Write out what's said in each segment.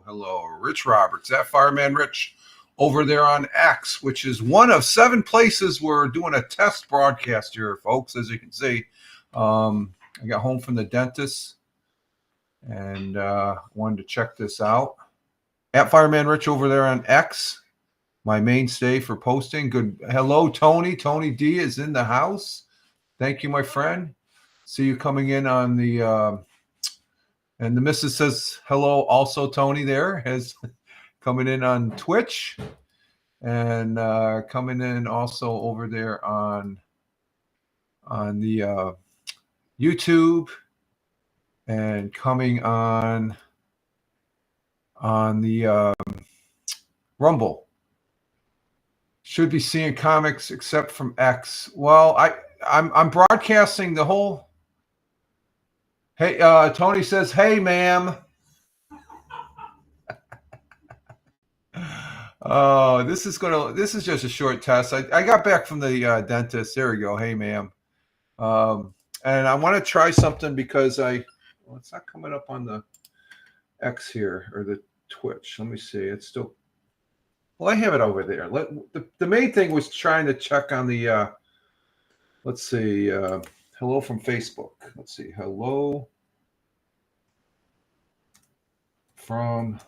Hello. Rich Roberts, that Fireman Rich over there on X, which is one of 7 places we're doing a test broadcast here, folks. As you can see, I got home from the dentist and wanted to check this out. At Fireman Rich over there on X, my mainstay for posting. Good. Hello, Tony. Tony D is in the house. Thank you, my friend. See you coming in on the and the missus says hello also. Tony there has coming in on Twitch and coming in also over there on the YouTube and coming on the Rumble. Should be seeing comics except from X. Well, I'm broadcasting the whole. Hey, Tony says, "Hey, ma'am." Oh, this is just a short test. I got back from the dentist. There we go. Hey, ma'am. And I want to try something because it's not coming up on the X here or the Twitch. Let me see. It's still. Well, I have it over there. The main thing was trying to check on the. Let's see. Hello from Facebook. Let's see. Hello from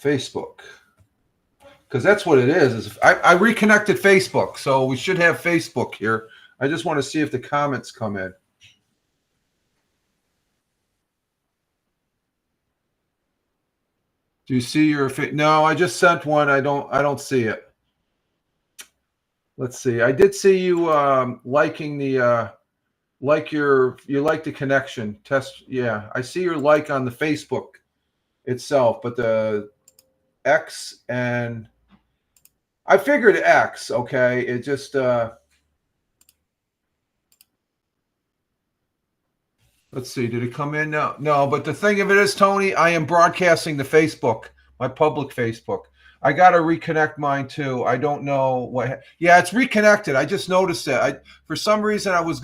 Facebook. Because that's what it is I reconnected Facebook. So we should have Facebook here. I just want to see if the comments come in. Do you see your No, I just sent one. I don't see it. Let's see. I did see you liking the you like the connection test. Yeah, I see your like on the Facebook itself, but the X and I figured X. Okay, it just let's see. Did it come in? No. But the thing of it is, Tony, I am broadcasting the Facebook, my public Facebook. I got to reconnect mine too. I don't know what. Yeah, it's reconnected. I just noticed it. For some reason, I was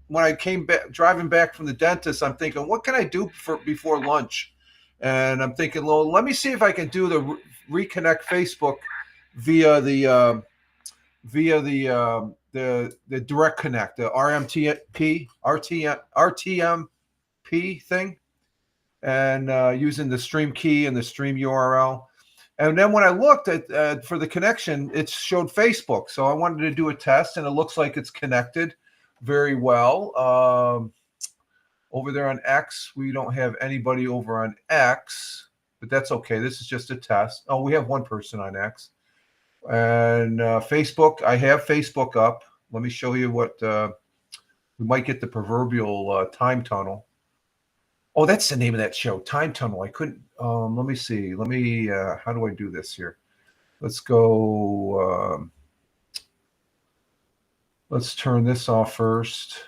when I came back driving back from the dentist. I'm thinking, what can I do before lunch? And I'm thinking, well, let me see if I can do the reconnect Facebook via the direct connect, the RTMP thing, and using the stream key and the stream URL. And then when I looked at for the connection, it showed Facebook. So I wanted to do a test, and it looks like it's connected very well. Over there on X, we don't have anybody over on X, but that's okay. This is just a test. Oh, we have one person on X. And Facebook, I have Facebook up. Let me show you what we might get the proverbial time tunnel. Oh, that's the name of that show, Time Tunnel. I couldn't. Let me see. How do I do this here? Let's go. Let's turn this off first.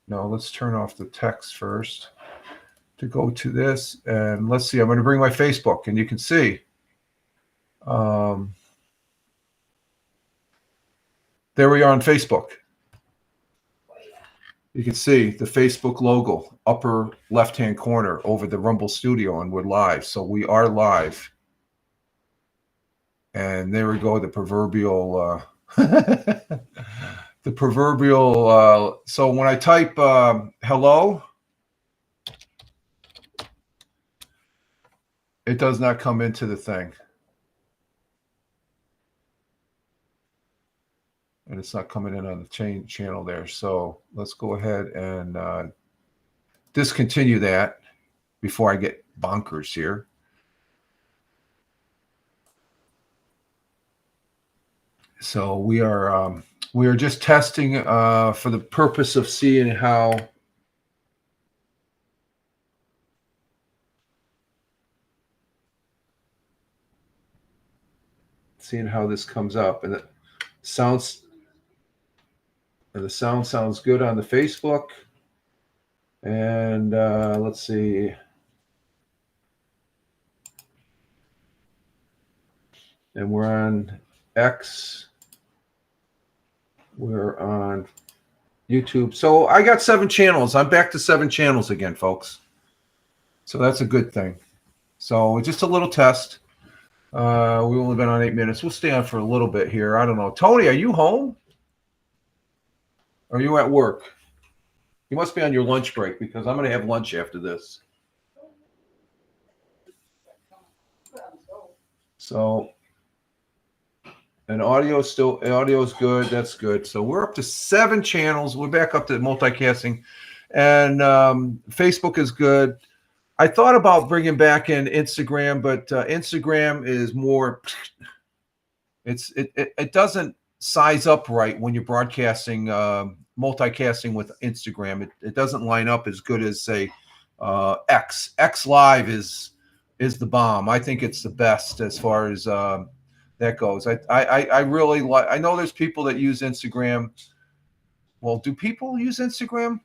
No, let's turn off the text first to go to this. And let's see. I'm going to bring my Facebook, and you can see. There we are on Facebook. You can see the Facebook logo, upper left-hand corner over the Rumble Studio, and we're live. So we are live. And there we go, the proverbial, so when I type hello, it does not come into the thing. and it's not coming in on the channel there. So let's go ahead and discontinue that before I get bonkers here. So we are just testing for the purpose of seeing how this comes up, and the sound sounds good on the Facebook. And let's see. And we're on X. We're on YouTube. So I got 7 channels. I'm back to 7 channels again, folks. So that's a good thing. So just a little test. We've only been on 8 minutes. We'll stay on for a little bit here. I don't know. Tony, are you home? Or are you at work? You must be on your lunch break, because I'm going to have lunch after this. So, and audio is good. That's good. So we're up to 7 channels. We're back up to multicasting, and Facebook is good. I thought about bringing back in Instagram, but Instagram is more. It doesn't size up right when you're broadcasting, multicasting with Instagram. It doesn't line up as good as, say, X. X Live is the bomb. I think it's the best as far as that goes. I really like. I know there's people that use Instagram. Well, do people use Instagram?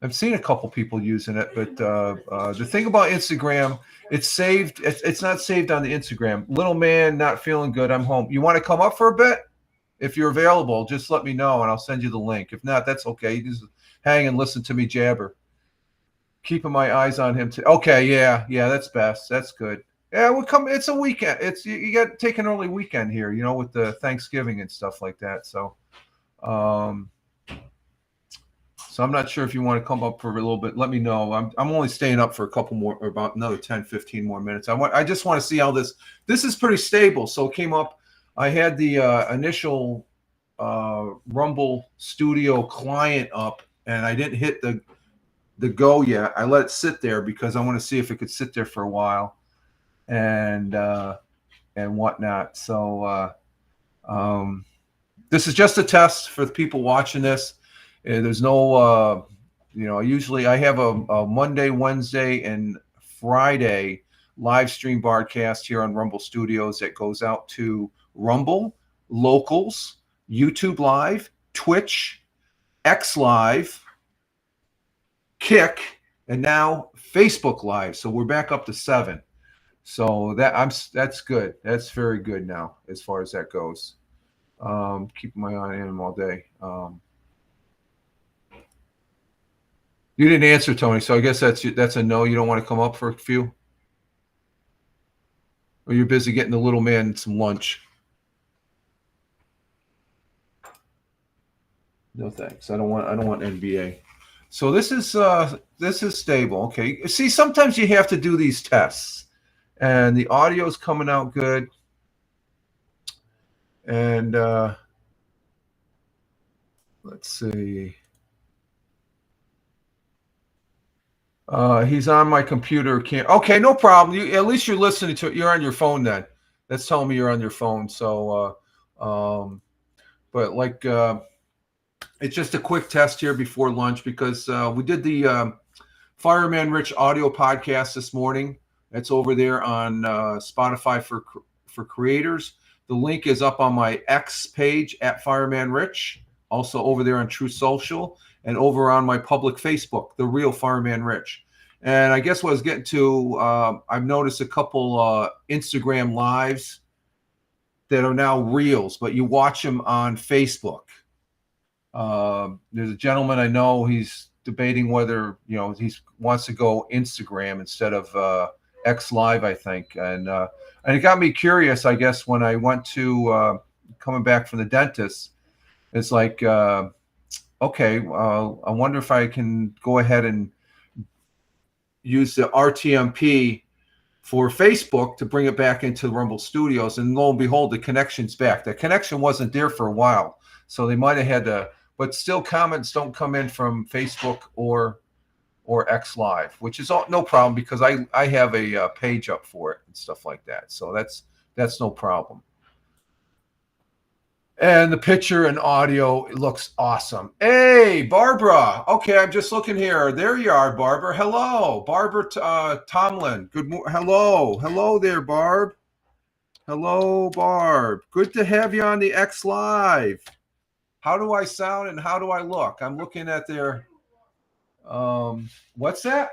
I've seen a couple people using it, but the thing about Instagram, it's saved. It's not saved on the Instagram. Little man, not feeling good. I'm home. You want to come up for a bit? If you're available, just let me know, and I'll send you the link. If not, that's okay. You just hang and listen to me jabber. Keeping my eyes on him. Okay, yeah, that's best. That's good. Yeah, we'll come. It's a weekend. You got to take an early weekend here, with the Thanksgiving and stuff like that. So, so I'm not sure if you want to come up for a little bit. Let me know. I'm only staying up for a couple more, or about another 10, 15 more minutes. I just want to see how this is pretty stable. So it came up. I had the initial Rumble Studio client up, and I didn't hit the go yet. I let it sit there because I want to see if it could sit there for a while, and whatnot. So this is just a test for the people watching this. There's no, usually I have a Monday, Wednesday, and Friday live stream broadcast here on Rumble Studios that goes out to Rumble, Locals, YouTube Live, Twitch, X Live, Kick, and now Facebook Live. So we're back up to 7. So that's good. That's very good now as far as that goes. Keeping my eye on him all day. You didn't answer, Tony, so I guess that's a no. You don't want to come up for a few? Or you're busy getting the little man some lunch? No thanks. I don't want NBA. So this is stable. Okay. See, sometimes you have to do these tests, and the audio's coming out good. And let's see. He's on my computer. Okay, no problem. At least you're listening to it. You're on your phone then. That's telling me you're on your phone. So, but like, it's just a quick test here before lunch, because we did the Fireman Rich audio podcast this morning. It's over there on Spotify for creators. The link is up on my X page at Fireman Rich. Also over there on Truth Social, and over on my public Facebook, The Real Fireman Rich. And I guess what I was getting to, I've noticed a couple Instagram lives that are now reels, but you watch them on Facebook. There's a gentleman I know, he's debating whether, he wants to go Instagram instead of X Live, I think. And it got me curious, I guess, when I went to coming back from the dentist. It's like, okay, I wonder if I can go ahead and use the RTMP for Facebook to bring it back into Rumble Studios, and lo and behold, the connection's back. The connection wasn't there for a while, so they might have had to. But still, comments don't come in from Facebook or X Live, which is no problem because I have a page up for it and stuff like that. So that's no problem. And the picture and audio, it looks awesome. Hey, Barbara. Okay, I'm just looking here. There you are, Barbara. Hello, Barbara Tomlin. Hello there, Barb. Hello, Barb. Good to have you on the X Live. How do I sound and how do I look? I'm looking at their. What's that?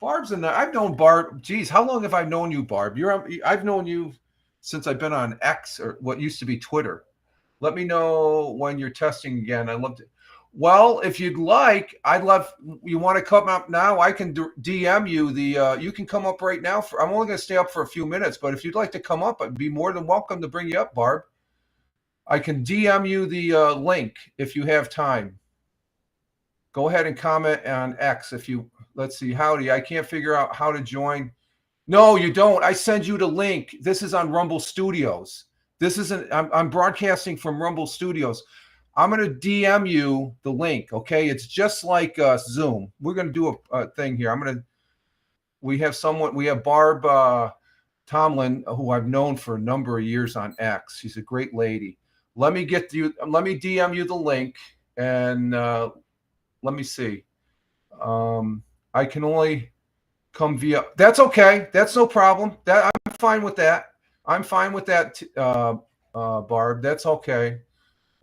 Barb's in there. I've known Barb. Geez, how long have I known you, Barb? I've known you since I've been on X, or what used to be Twitter. Let me know when you're testing again. I love to. Well, if you'd like, you want to come up now? I can DM you you can come up right now. I'm only going to stay up for a few minutes, but if you'd like to come up, I'd be more than welcome to bring you up, Barb. I can DM you the link if you have time. Go ahead and comment on X let's see, howdy. I can't figure out how to join. No, you don't. I send you the link. This is on Rumble Studios. This isn't, I'm broadcasting from Rumble Studios. I'm going to DM you the link, okay? It's just like Zoom. We're going to do a thing here. We have Barb Tomlin, who I've known for a number of years on X. She's a great lady. Let me DM you the link, and let me see. I can only come via. That's okay. That's no problem. I'm fine with that. I'm fine with that, Barb. That's okay.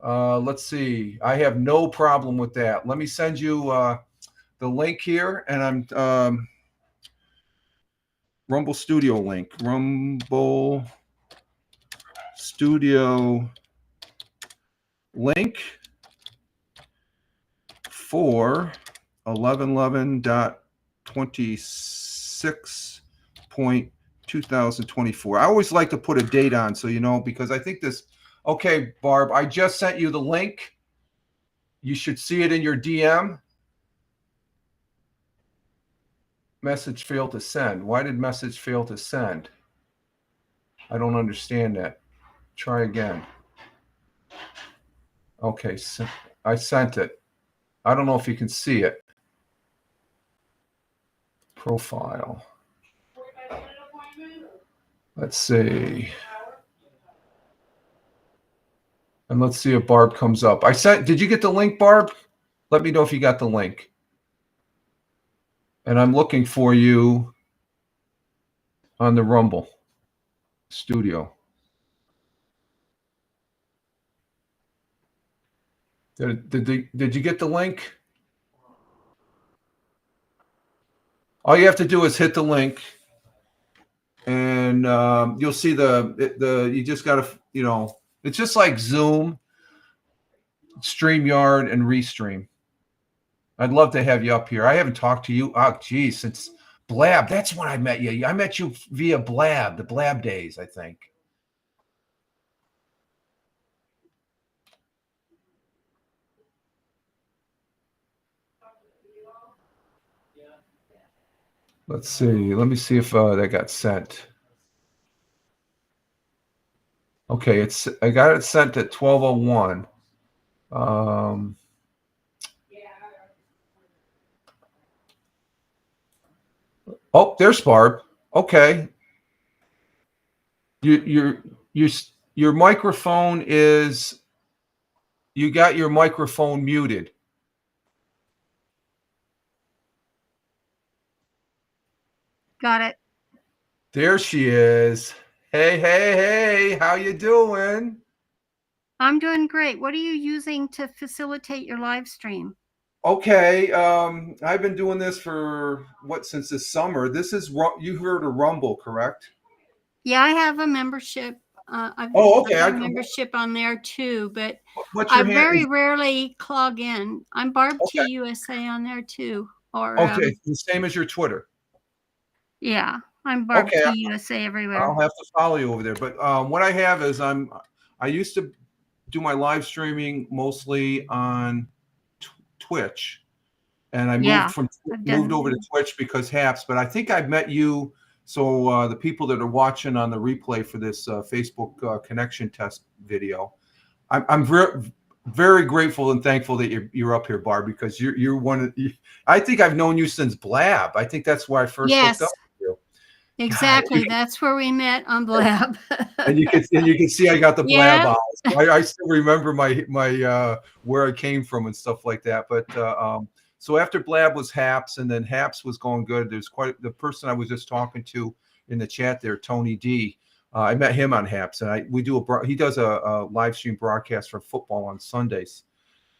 Let's see. I have no problem with that. Let me send you the link here, and I'm Rumble Studio link. Rumble Studio link for 11/11.26.2024. I always like to put a date on, so you know, because I think this. Okay, Barb, I just sent you the link. You should see it in your DM. Message failed to send. Why did message fail to send? I don't understand that. Try again. Okay, I sent it. I don't know if you can see it. Profile. Let's see. And let's see if Barb comes up. Did you get the link, Barb? Let me know if you got the link. And I'm looking for you on the Rumble Studio. Did you get the link? All you have to do is hit the link, and you'll see you just got to, you know, it's just like Zoom, StreamYard, and Restream. I'd love to have you up here. I haven't talked to you, since Blab. That's when I met you. I met you via Blab, the Blab days, I think. Let's see. Let me see if that got sent. Okay, I got it sent at 12:01. Oh, there's Barb. Okay. Your microphone is. You got your microphone muted. Got it. There she is. Hey, how you doing? I'm doing great. What are you using to facilitate your live stream? Okay, I've been doing this for since this summer. This is you heard of Rumble, correct? Yeah, I have a membership. I've okay. got a membership on there too, but I very rarely clog in. I'm Barb T USA on there too. The same as your Twitter. Yeah, I'm Barb T USA everywhere. I'll have to follow you over there. But what I have is I used to do my live streaming mostly on Twitch, and I moved over to Twitch because Haps. But I think I've met you So the people that are watching on the replay for this Facebook connection test video, I'm very grateful and thankful that you're up here, Barb, because you're one of. I think I've known you since Blab. I think that's where I first hooked Yes, up with you. exactly. God, That's where we met on Blab. and you can see I got the Blab Yeah. eyes. I still remember my where I came from and stuff like that. But so after Blab was Haps, and then Haps was going good. There's quite the person I was just talking to in the chat there, Tony D. I met him on Haps, and he does a live stream broadcast for football on Sundays,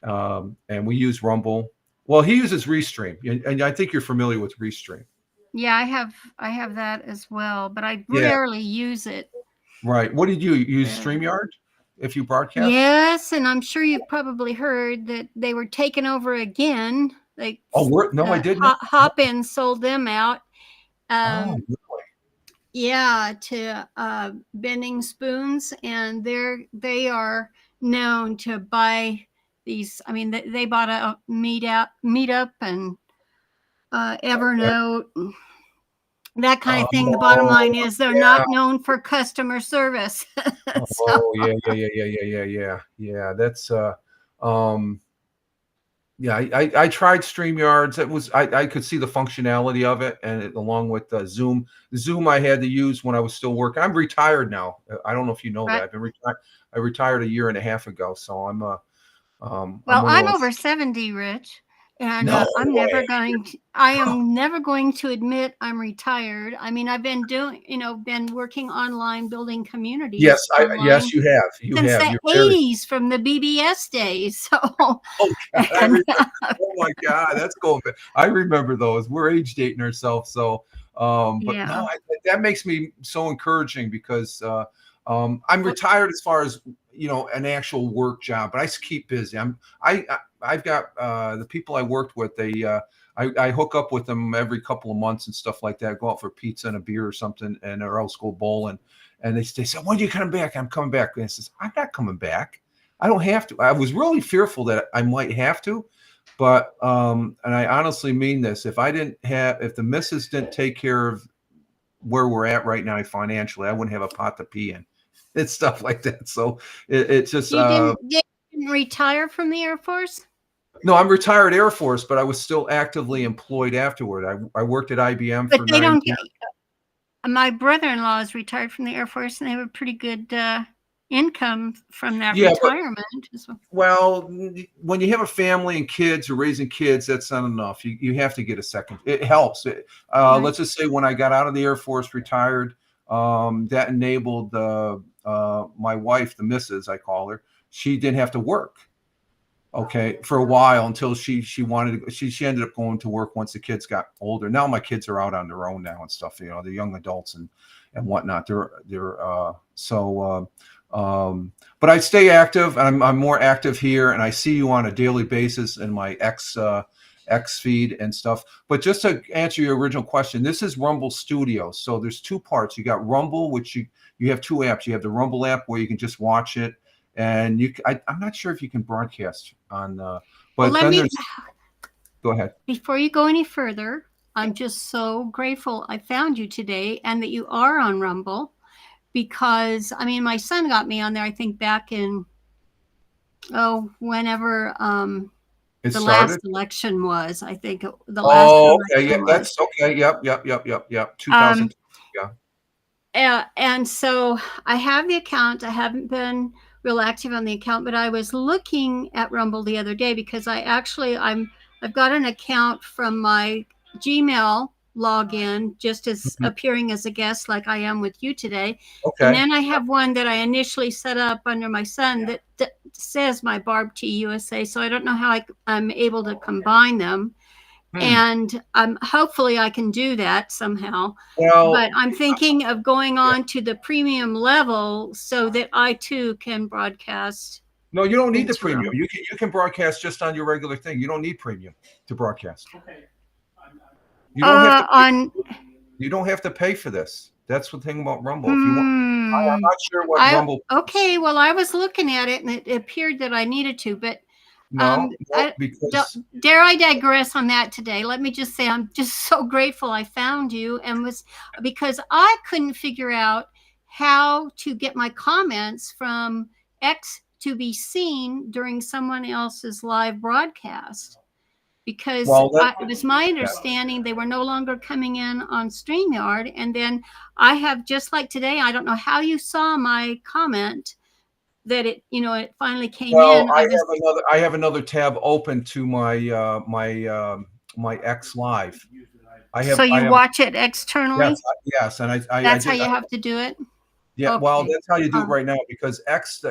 and we use Rumble. Well, he uses Restream, and I think you're familiar with Restream. Yeah, I have that as well, but I Yeah. rarely use it. Right. What did you use? StreamYard if you broadcast? Yes, and I'm sure you've probably heard that they were taken over again. Like, I didn't. Hopin sold them out. Really? Yeah, to Bending Spoons, and they are known to buy these. I mean, they bought a Meetup and Evernote, and that kind of thing. The bottom line is they're not known for customer service. Yeah. That's I tried StreamYards. It was I could see the functionality of it, and along with Zoom. Zoom I had to use when I was still working. I'm retired now. I don't know if you know that. I've been retired. I retired a year and a half ago, so I'm I'm over 70, Rich, and I am never going to admit I'm retired. I mean, I've been been working online, building communities. Yes, yes, you have. Since the 80s, from the BBS days. So, oh my God, that's going back. I remember those. We're age dating ourselves, so. No, that makes me so encouraging because I'm retired as far as an actual work job, but I keep busy. I've got the people I worked with. I hook up with them every couple of months and stuff like that. Go out for pizza and a beer or something, or else go bowling. And they say, "When are you coming back?" I'm coming back. And I says, "I'm not coming back. I don't have to." I was really fearful that I might have to. But and I honestly mean this, if the missus didn't take care of where we're at right now financially, I wouldn't have a pot to pee in. It's stuff like that. So it's just you didn't retire from the Air Force? No, I'm retired Air Force, but I was still actively employed afterward. I worked at IBM for 9 years. My brother-in-law is retired from the Air Force, and they have a pretty good income from that retirement. Well, when you have a family and kids or raising kids, that's not enough. You have to get a second. It helps. Right. Let's just say when I got out of the Air Force, retired, that enabled my wife, the missus, I call her. She didn't have to work. Okay, for a while until she wanted to. She ended up going to work once the kids got older. Now my kids are out on their own now and stuff. They're young adults and whatnot. But I stay active. I'm more active here, and I see you on a daily basis in my X feed and stuff. But just to answer your original question, this is Rumble Studios. So there's two parts. You got Rumble, which you have two apps. You have the Rumble app where you can just watch it, and I'm not sure if you can broadcast on. But then go ahead. Before you go any further, I'm just so grateful I found you today and that you are on Rumble. Because, I mean, my son got me on there, I think, back in, whenever the last election was. I think the last election yeah, that's okay. Yep. 2000. And so I have the account. I haven't been real active on the account, but I was looking at Rumble the other day because I've got an account from my Gmail login, just as appearing as a guest like I am with you today. Okay. And then I have one that I initially set up under my son that says my Barb T USA. So I don't know how I'm able to combine them. And hopefully I can do that somehow. But I'm thinking of going on to the premium level so that I too can broadcast. No, you don't need the premium. You can broadcast just on your regular thing. You don't need premium to broadcast. Okay. You don't have to pay for this. That's the thing about Rumble. If you want, I'm not sure what Rumble. Okay, well, I was looking at it and it appeared that I needed to, but No, no, I, because dare I digress on that today? Let me just say I'm just so grateful I found you, and was because I couldn't figure out how to get my comments from X to be seen during someone else's live broadcast, because well, it was my understanding they were no longer coming in on StreamYard. And then I have, just like today, I don't know how you saw my comment that it finally came well, in. I have another tab open to my X Live. So you watch it externally? Yes, and That's how you have to do it? yeah, well, Okay. that's how you do it right now, because X,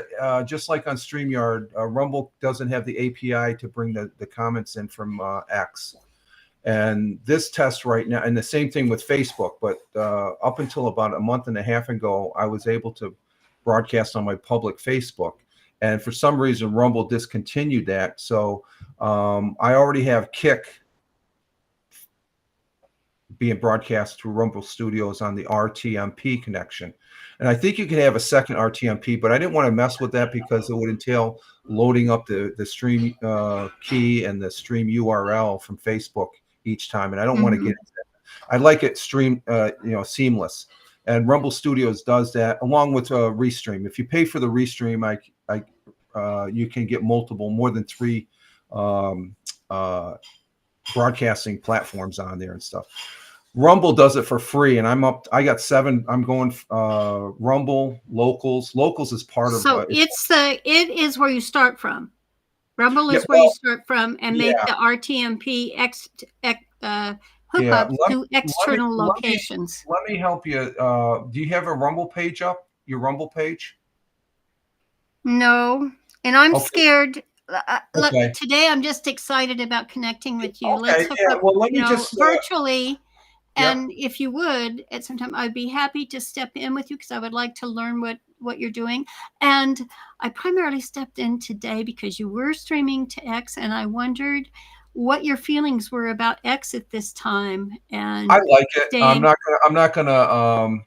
just like on StreamYard, Rumble doesn't have the API to bring the comments in from X. And this test right now, and the same thing with Facebook, but up until about a month and a half ago, I was able to broadcast on my public Facebook. And for some reason, Rumble discontinued that. So I already have Kick being broadcast through Rumble Studios on the RTMP connection. And I think you can have a second RTMP, but I didn't want to mess with that because it would entail loading up the stream key and the stream URL from Facebook each time. And I don't want to get into that. I like it seamless. And Rumble Studios does that along with Restream. If you pay for the Restream, you can get more than 3 broadcasting platforms on there and stuff. Rumble does it for free, and I got 7. I'm going Rumble, Locals. Locals is part of. So it is where you start from. Rumble is where you start from, and make the RTMP hookup to external locations. Let me help you. Do you have a Rumble page up? Your Rumble page? No, and I'm scared. Look, today I'm just excited about connecting with you. Let's hook up, well, let me just virtually. And if you would, at some time, I'd be happy to step in with you, because I would like to learn what you're doing. And I primarily stepped in today because you were streaming to X, and I wondered what your feelings were about X at this time. And I like it. I'm not gonna.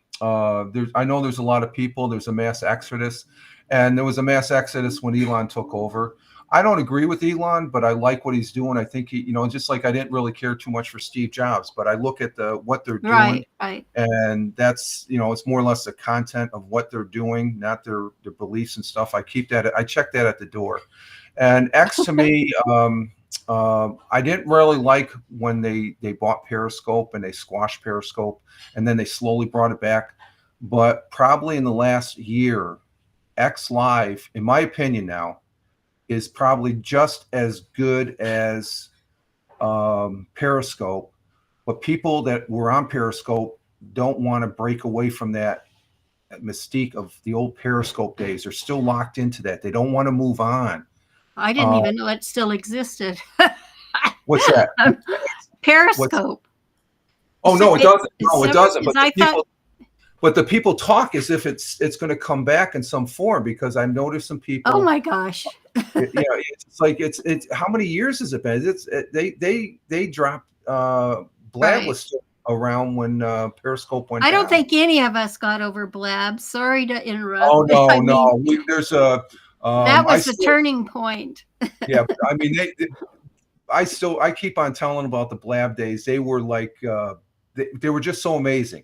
I know there's a lot of people. There's a mass exodus, and there was a mass exodus when Elon took over. I don't agree with Elon, but I like what he's doing. I think he, just like I didn't really care too much for Steve Jobs, but I look at what they're doing, right, and that's, it's more or less the content of what they're doing, not their beliefs and stuff. I check that at the door. And X to me, I didn't really like when they bought Periscope and they squashed Periscope, and then they slowly brought it back. But probably in the last year, X Live, in my opinion now, is probably just as good as Periscope, but people that were on Periscope don't want to break away from that mystique of the old Periscope days. They're still locked into that. They don't want to move on. I didn't even know it still existed. What's that? Periscope. Oh, no, it doesn't. No, it doesn't. But the people talk as if it's going to come back in some form, because I've noticed some people. Oh my gosh! It's like it's how many years has it been? They dropped Blab was still around when Periscope went. I don't think any of us got over Blab. Sorry to interrupt. Oh no, there's a that was the turning point. Yeah, I mean I keep on telling about the Blab days. They were like they were just so amazing.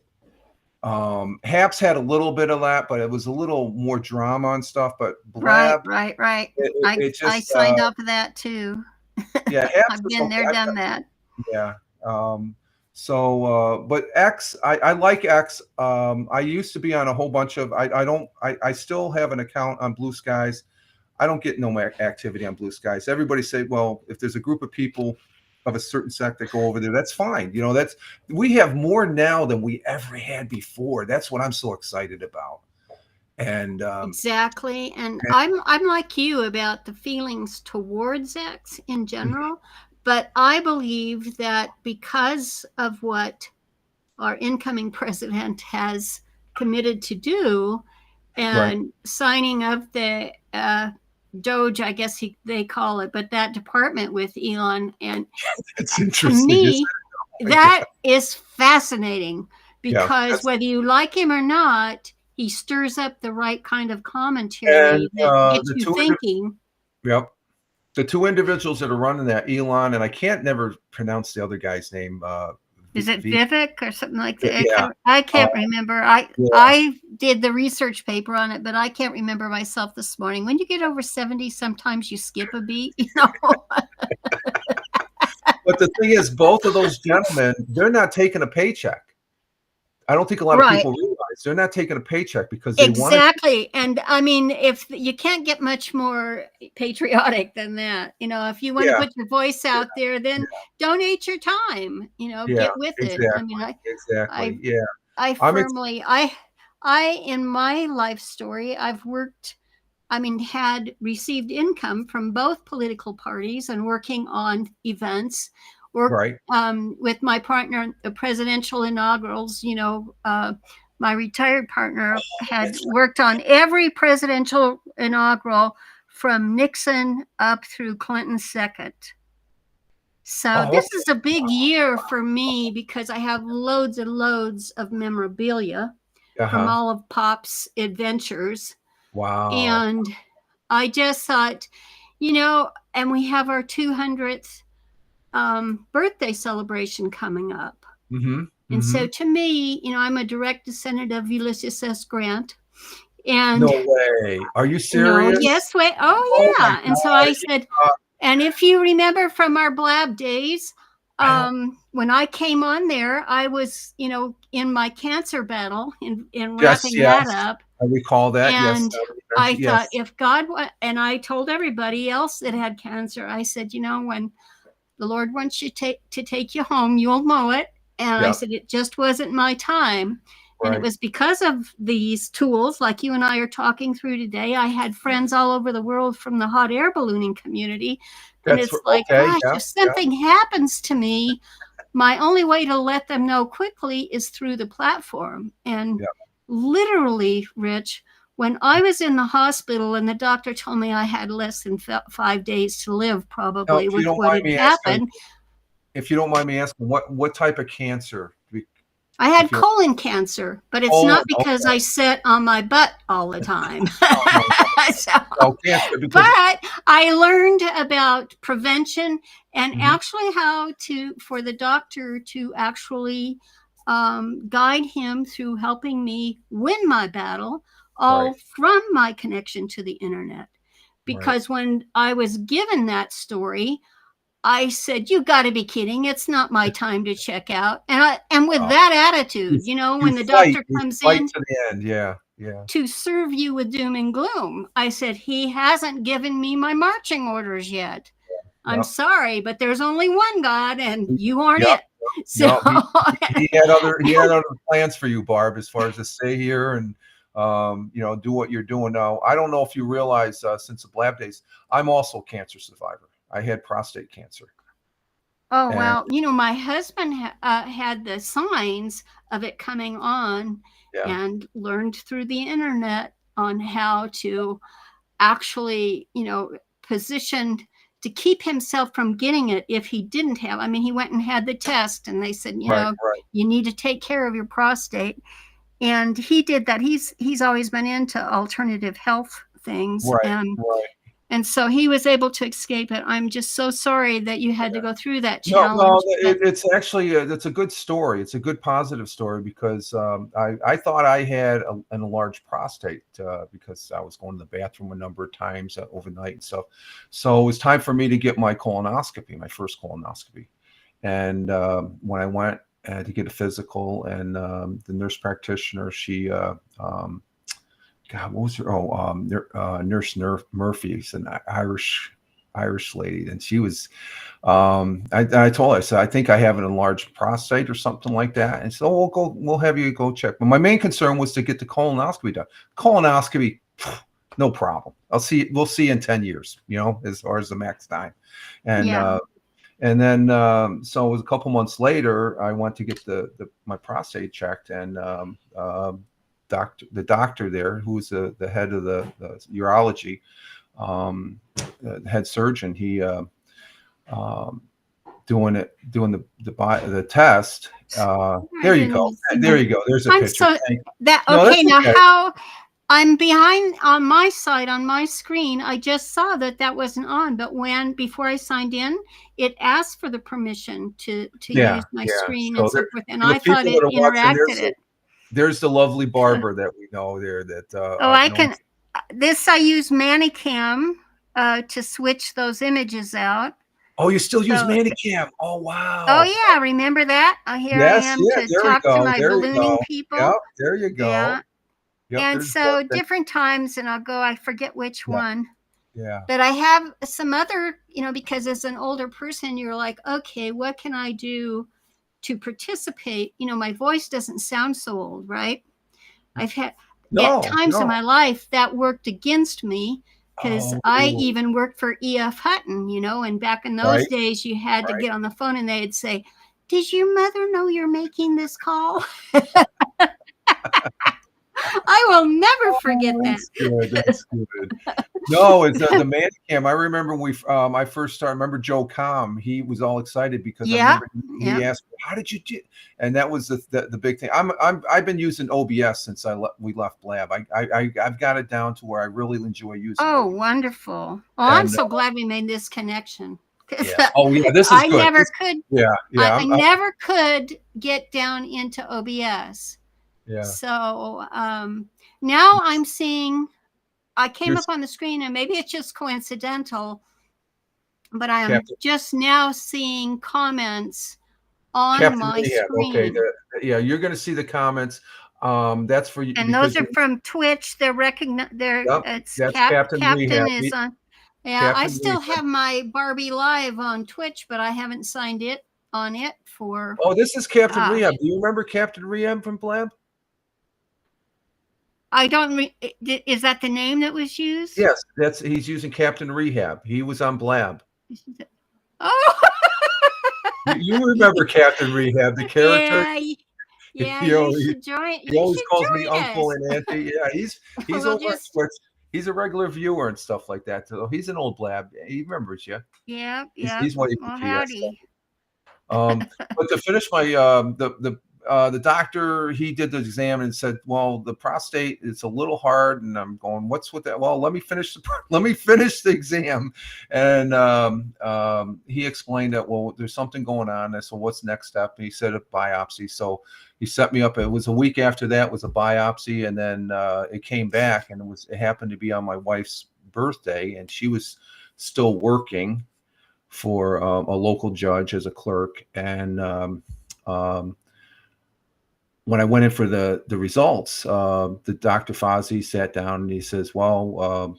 Haps had a little bit of that, but it was a little more drama and stuff. But Blab, right. I signed up for that too. Yeah, Haps I've been there, done that. Yeah. But X, I like X. I used to be on a whole bunch of. I still have an account on Blue Skies. I don't get no activity on Blue Skies. Everybody say, well, if there's a group of people of a certain sect that go over there, that's fine. We have more now than we ever had before. That's what I'm so excited about. And exactly. And I'm like you about the feelings towards X in general, but I believe that because of what our incoming president has committed to do, and signing up the Doge, I guess they call it, but that department with Elon, and it's interesting. To me, that is fascinating, because whether you like him or not, he stirs up the right kind of commentary that gets you thinking. Yep. The two individuals that are running that, Elon, and I can't never pronounce the other guy's name. Is it Vivek or something like that? Yeah. I can't remember. I did the research paper on it, but I can't remember myself this morning. When you get over 70, sometimes you skip a beat, you know. But the thing is, both of those gentlemen, they're not taking a paycheck. I don't think a lot of people realize they're not taking a paycheck because they want exactly. And I mean, if you can't get much more patriotic than that, you know, if you want to put your voice out there, then donate your time, you know, get with it. I mean, I firmly, I in my life story, I've worked, I mean, had received income from both political parties and working on events. With my partner, the presidential inaugurals, you know, my retired partner had worked on every presidential inaugural from Nixon up through Clinton's second. So this is a big year for me because I have loads and loads of memorabilia from all of Pop's adventures. Wow. And I just thought, you know, and we have our 200th birthday celebration coming up. And so to me, you know, I'm a direct descendant of Ulysses S. Grant. And no way. Are you serious? No, yes, wait. Oh, yeah. And so I said, and if you remember from our Blab days, when I came on there, I was, you know, in my cancer battle and wrapping that up. I recall that. And I thought if God, and I told everybody else that had cancer, I said, you know, when the Lord wants you to take you home, you'll know it. And I said, it just wasn't my time. And it was because of these tools, like you and I are talking through today. I had friends all over the world from the hot air ballooning community. And it's like, gosh, if something happens to me, my only way to let them know quickly is through the platform. And literally, Rich, when I was in the hospital and the doctor told me I had less than 5 days to live, probably with what had happened. If you don't mind me asking, what type of cancer? I had colon cancer, but it's not because I sit on my butt all the time. But I learned about prevention and actually how for the doctor to actually guide him through helping me win my battle, all from my connection to the internet. Because when I was given that story, I said, you got to be kidding. It's not my time to check out. And with that attitude, you know, when the doctor comes in to the end, to serve you with doom and gloom, I said, he hasn't given me my marching orders yet. I'm sorry, but there's only one God and you aren't it. So he had other plans for you, Barb, as far as to stay here and you know, do what you're doing now. I don't know if you realize since the Blab days, I'm also a cancer survivor. I had prostate cancer. Oh, well, you know, my husband had the signs of it coming on and learned through the internet on how to actually, you know, position to keep himself from getting it if he didn't have. I mean, he went and had the test and they said, you know, you need to take care of your prostate. And he did that. He's always been into alternative health things. And so he was able to escape it. I'm just so sorry that you had to go through that challenge. No, it's actually it's a good story. It's a good positive story because I thought I had an enlarged prostate because I was going to the bathroom a number of times overnight and stuff. So it was time for me to get my colonoscopy, my first colonoscopy. And when I went to get a physical, and the nurse practitioner, she God, what was her? Nurse Murphy. It's an Irish lady, and she was. I told her, I said, I think I have an enlarged prostate or something like that, and so we'll have you go check. But my main concern was to get the colonoscopy done. Colonoscopy, no problem. We'll see in 10 years. You know, as far as the max time, and then so it was a couple months later. I went to get my prostate checked, and the doctor there, who's the head of the urology, the head surgeon, he doing the test. There you go. There's a picture. Now I'm behind on my side on my screen. I just saw that wasn't on, but before I signed in, it asked for the permission to Yeah, use my yeah. screen and So so there, forth, and for the I thought people it that are watching, interacted it. there's the lovely Barbara that we know there that Oh, I've I known. can. This I use Manicam to switch those images out. Oh, you still use So, Manicam? Oh, oh wow. yeah, remember that? Here I Yes, am yeah, to there we talk to go. my There you ballooning go. Yep, people. there you go. Yeah. Yep, And there's so that. different times, and I'll go, I forget which Yeah, one. yeah. But I have some other, because as an older person, you're like, okay, what can I do to participate? My voice doesn't sound so old, right? I've had at No, times in no. my life that worked against me because I Oh, even worked for E.F. Hutton, and back in those right, days, you had to right. get on the phone and they'd say, "Does your mother know you're making this call?" I will never forget Oh, that. that's good. That's good. No, it's the Manicam. I remember when I first started. I remember Joe Com. He was all excited because I Yeah, remember he yeah. asked, "How did you do?" And that was the big thing. I've been using OBS since we left Blab. I've got it down to where I really enjoy using Oh, OBS. wonderful. Oh, I'm And so glad we made this connection. 'Cause yeah. Oh yeah, this is I good. never could. Yeah, yeah. I never could get down into OBS. Yeah. So now I'm seeing. I came You're up on the screen, and maybe it's just coincidental, but I am Captain just now seeing comments on Captain my Rehab. Okay. screen. Yeah, you're going to see the comments. That's for you And because those are from Twitch. They're yep, it's that's Captain Captain Rehab. is on. Yeah, I Captain still Rehab. have my Barbie Live on Twitch, but I haven't signed it on it for Oh, this is Captain gosh. Rehab. Do you remember Captain Rehab from Blab? I don't is that the name that was used? Yes, he's using Captain Rehab. He was on Blab. Oh, You remember Captain Rehab, the character? yeah. Yeah, You know, you should join. he You always should calls me join Uncle us. and Auntie. Yeah, he's We'll over on just, Twitch. He's a regular viewer and stuff like that. So he's an old Blab. He remembers you. yeah, He's, yeah. he's waiting Well, for you. Yes. howdy. But to finish my the doctor, he did the exam and said, well, the prostate, it's a little hard. And I'm going, what's with that? Well, let me finish the exam. And he explained that, well, there's something going on. I said, what's the next step? And he said a biopsy. So he set me up. It was a week after that was a biopsy. And then it came back, and it happened to be on my wife's birthday, and she was still working for a local judge as a clerk. And when I went in for the results, the Dr. Fozzie sat down and he says, well,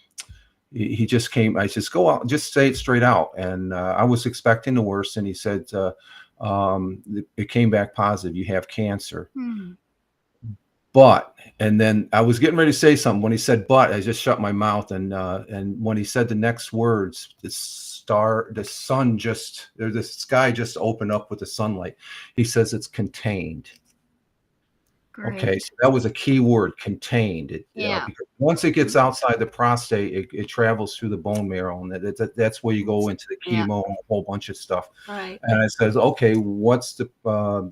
he just came. I says, go out, just say it straight out. And I was expecting the worst. And he said, it came back positive. You have cancer. But, and then I was getting ready to say something. When he said, but, I just shut my mouth. And when he said the next words, the sun the sky just opened up with the sunlight. He says it's contained. Great. Okay, so that was a key word, contained. Because once it gets outside the prostate, it travels through the bone marrow, and that's where you go into the chemo and a whole bunch of stuff. Right. And I says, okay, what's the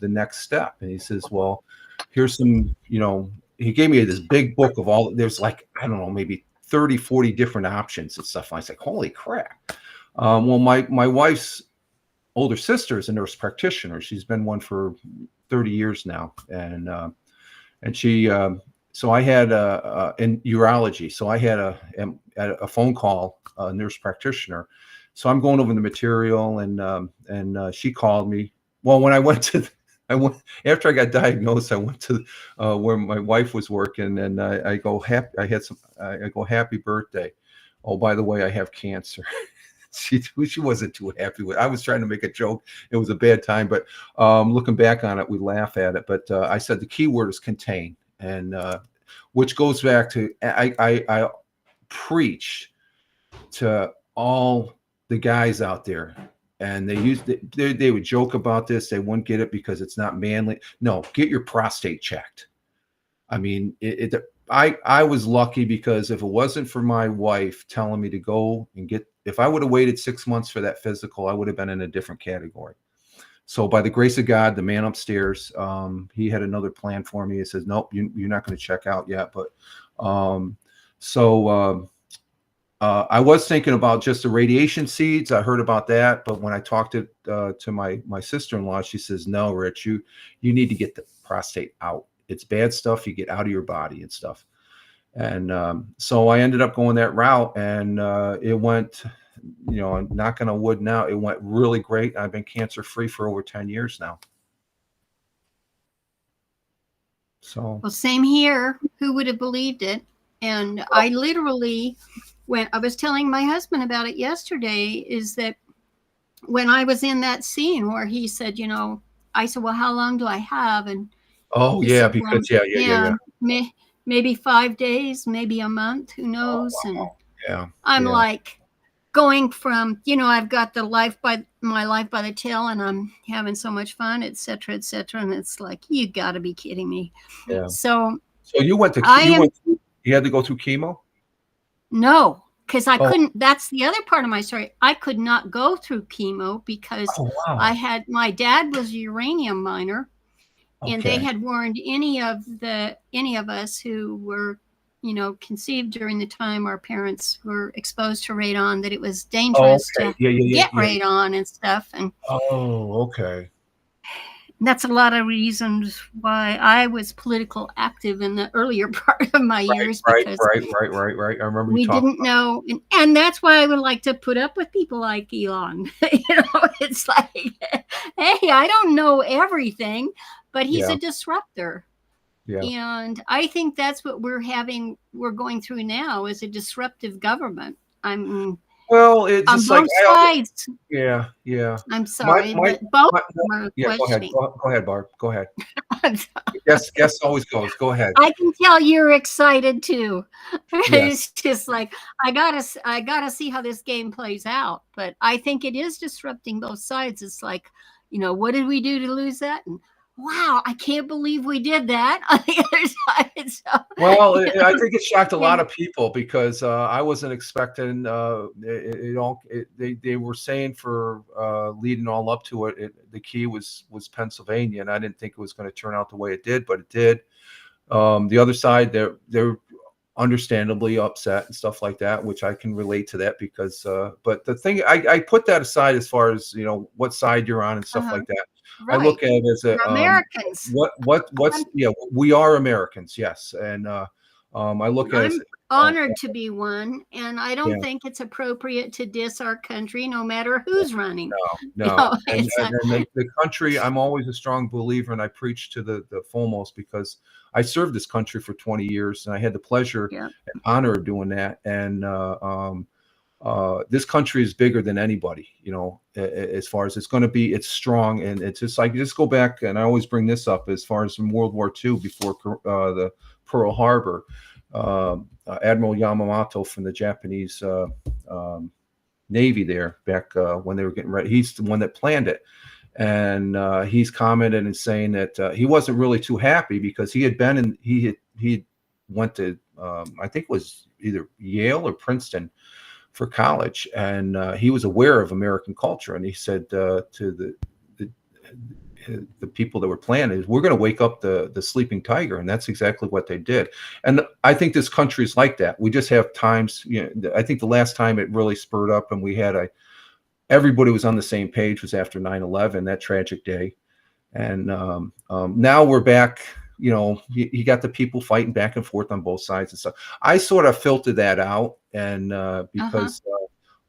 next step? And he says, well, here's some, he gave me this big book of there's like, I don't know, maybe 30, 40 different options and stuff. And I was like, holy crap. Well, my wife's older sister is a nurse practitioner. She's been one for 30 years now. And she, so I had in urology. So I had a phone call, a nurse practitioner. So I'm going over the material, and she called me. Well, when after I got diagnosed, I went to where my wife was working, and I go, happy birthday. Oh, by the way, I have cancer. She wasn't too happy with it. I was trying to make a joke. It was a bad time, but looking back on it, we laugh at it. But I said the key word is contain, and which goes back to I preach to all the guys out there, and they would joke about this. They wouldn't get it because it's not manly. No, get your prostate checked. I mean, I was lucky because if it wasn't for my wife telling me to go and if I would have waited 6 months for that physical, I would have been in a different category. So by the grace of God, the man upstairs, he had another plan for me. He says, nope, you're not going to check out yet. But I was thinking about just the radiation seeds. I heard about that, but when I talked to my sister-in-law, she says, no, Rich, you need to get the prostate out. It's bad stuff you get out of your body and stuff. And so I ended up going that route, and it went, I'm knocking on wood now, it went really great. I've been cancer-free for over 10 years now. So, well, same here. Who would have believed it? And I literally, when I was telling my husband about it yesterday, is that when I was in that scene where he said, I said, well, how long do I have? And oh he yeah, said, well, because yeah. Maybe 5 days, maybe a month, who knows? Oh, wow. And Yeah, I'm yeah. like going from, I've got my life by the tail, and I'm having so much fun, et cetera, et cetera. And it's like, you got to be kidding me. Yeah. So you had to go through chemo? No, because I couldn't. That's the other part of my story. I could not go through chemo because my dad was a uranium miner, and they had warned any of us who were, conceived during the time our parents were exposed to radon, that it was dangerous to get radon and stuff. And that's a lot of reasons why I was political active in the earlier part of my years. Because right. I remember we didn't know, and that's why I would like to put up with people like Elon. It's like, hey, I don't know everything, but he's a disruptor. Yeah. And I think that's what we're going through now, is a disruptive government. Well, it's on just both sides. Yeah. I'm sorry, but both are questioning. Go ahead, Barb. Go ahead. Guess always goes. Go ahead. I can tell you're excited too. Yes. It's just like, I gotta see how this game plays out. But I think it is disrupting both sides. It's like, what did we do to lose that? And wow, I can't believe we did that on the other side. So, well, I think it shocked a lot of people, because I wasn't expecting they were saying for leading all up to it, the key was Pennsylvania, and I didn't think it was going to turn out the way it did, but it did. The other side, they're understandably upset and stuff like that, which I can relate to that, because but the thing, I put that aside as far as what side you're on and stuff like that. Right. I look at it as Americans. We are Americans, yes, and I look at it. I'm honored to be one, and I don't think it's appropriate to diss our country, no matter who's running. No. And the country, I'm always a strong believer, and I preach to the foremost, because I served this country for 20 years, and I had the pleasure and honor of doing that, and this country is bigger than anybody, as far as it's strong. And it's just like, just go back, and I always bring this up, as far as from World War II, before the Pearl Harbor, Admiral Yamamoto from the Japanese Navy there, back when they were getting ready, he's the one that planned it. And he's commented and saying that he wasn't really too happy, because he went to, I think it was either Yale or Princeton for college, and he was aware of American culture, and he said to the people that were planning, we're going to wake up the sleeping tiger, and that's exactly what they did. And I think this country is like that. We just have times, I think the last time it really spurred up, and we had everybody was on the same page, was after 9/11, that tragic day. And now we're back. You got the people fighting back and forth on both sides and stuff. I sort of filtered that out, and because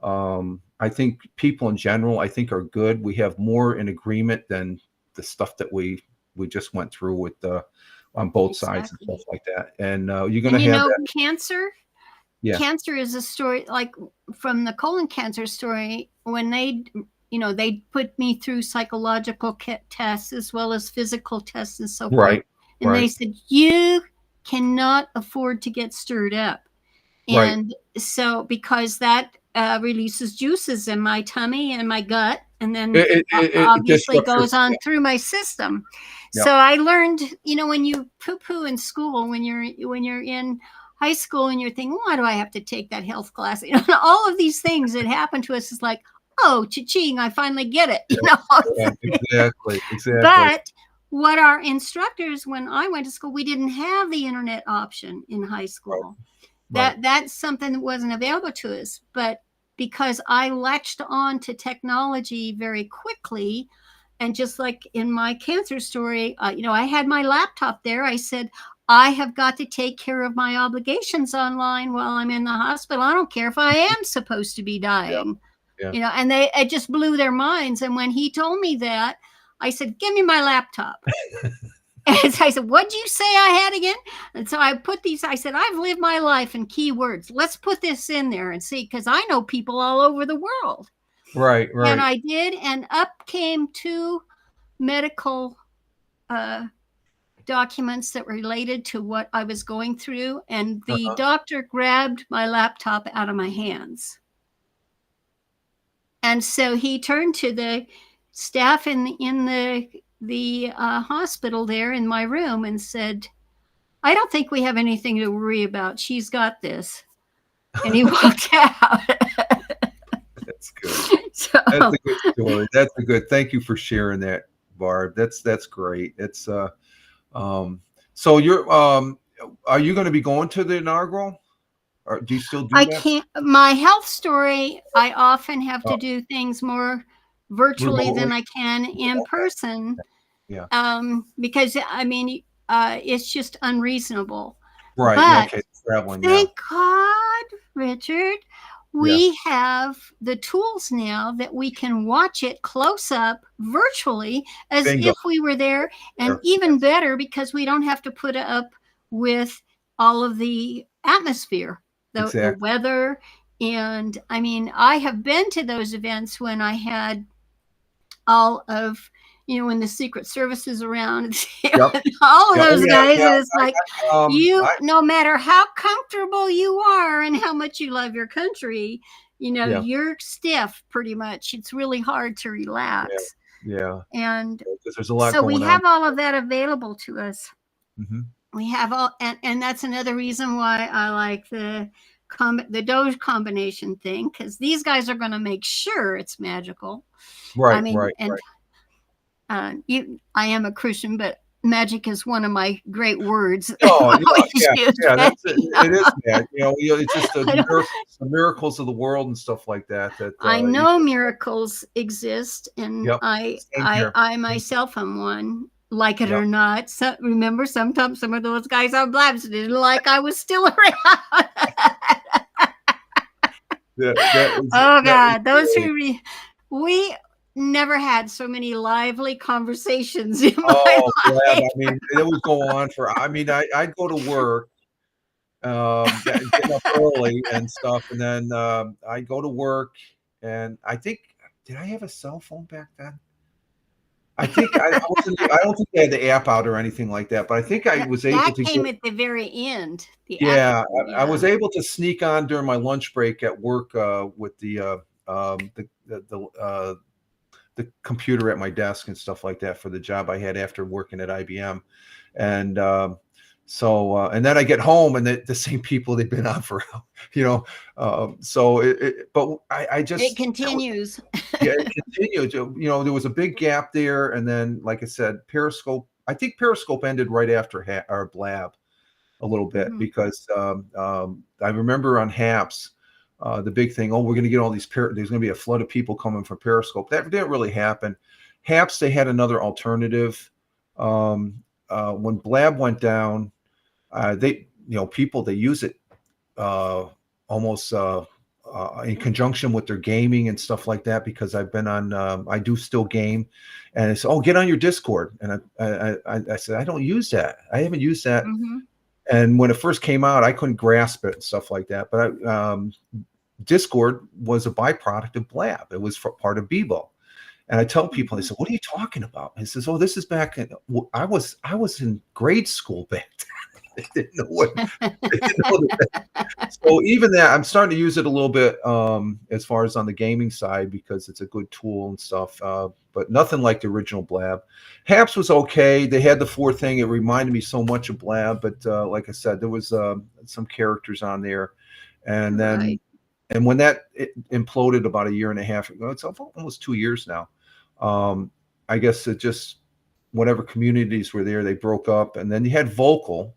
I think people in general, I think, are good. We have more in agreement than the stuff that we just went through with on both sides and stuff like that. And you're going to have that. Cancer. Yeah. Cancer is a story, like from the colon cancer story, when they put me through psychological tests as well as physical tests and so forth. Right. And they said, you cannot afford to get stirred up. And so, because that releases juices in my tummy and my gut, and then it obviously goes on through my system. Yep. So I learned, when you poo-poo in school, when you're in high school and you're thinking, why do I have to take that health class? All of these things that happen to us is like, oh, cha-ching, I finally get it. Yeah, exactly. But what our instructors, when I went to school, we didn't have the internet option in high school. Right. That's something that wasn't available to us. But because I latched on to technology very quickly, and just like in my cancer story, I had my laptop there. I said, I have got to take care of my obligations online while I'm in the hospital. I don't care if I am supposed to be dying. Yeah. And it just blew their minds. And when he told me that, I said, give me my laptop. And so I said, what'd you say I had again? And so I put these, I said, I've lived my life in keywords. Let's put this in there and see, because I know people all over the world. Right. And I did, and up came 2 medical documents that related to what I was going through. And the doctor grabbed my laptop out of my hands. And so he turned to the staff in the hospital there in my room and said, I don't think we have anything to worry about. She's got this. And he walked out. That's good. That's a good story. That's a good. Thank you for sharing that, Barb. That's great. It's so you're are you going to be going to the inaugural? Or do you still do that? I can't. My health story, I often have to do things more virtually than I can in person. Yeah. Because it's just unreasonable. Right. But okay. Traveling. Thank God, Richard, we have the tools now that we can watch it close up virtually as if we were there, and even better because we don't have to put it up with all of the atmosphere, the weather. And I have been to those events when I had all of, when the Secret Service is around, all of those guys, it's like, no matter how comfortable you are and how much you love your country, you're stiff pretty much. It's really hard to relax. Yeah. And there's a lot so going we have on. all of that available to us. Mm-hmm. We have all, and that's another reason why I like the Doge combination thing, because these guys are going to make sure it's magical. Right. I am a Christian, but magic is one of my great words. Oh, it is that. It's just the miracles of the world and stuff like that. I know miracles exist, and I myself am one. Like it or not. So, remember, sometimes some of those guys on Blabs didn't like I was still around. We never had so many lively conversations in my life. It would go on for. I'd go to work, get up early and stuff, and then I'd go to work, and I think, did I have a cell phone back then? I think I don't think they had the app out or anything like that, but I think I was able to. That came at the very end. I was able to sneak on during my lunch break at work with the computer at my desk and stuff like that for the job I had after working at IBM, and and then I get home and the same people they've been on for, but I just, it continues. It continued. There was a big gap there. And then, like I said, I think Periscope ended right after our Blab a little bit, because I remember on HAPS, the big thing, we're going to get all these, there's going to be a flood of people coming from Periscope. That didn't really happen. HAPS, they had another alternative. When Blab went down, they use it almost in conjunction with their gaming and stuff like that, because I've been on, I do still game, and it's, get on your Discord. And I said, I don't use that. I haven't used that. Mm-hmm. And when it first came out, I couldn't grasp it and stuff like that. But Discord was a byproduct of Blab. It was part of Bebo. And I tell people, they said, what are you talking about? He says, this is back in, I was in grade school back then. They didn't know that. So even that, I'm starting to use it a little bit as far as on the gaming side, because it's a good tool and stuff, but nothing like the original Blab. HAPS was okay. They had the 4 thing. It reminded me so much of Blab, but like I said, there was some characters on there. And then and when that it imploded about a year and a half ago, it's almost 2 years now. I guess it just whatever communities were there, they broke up, and then you had Vocal,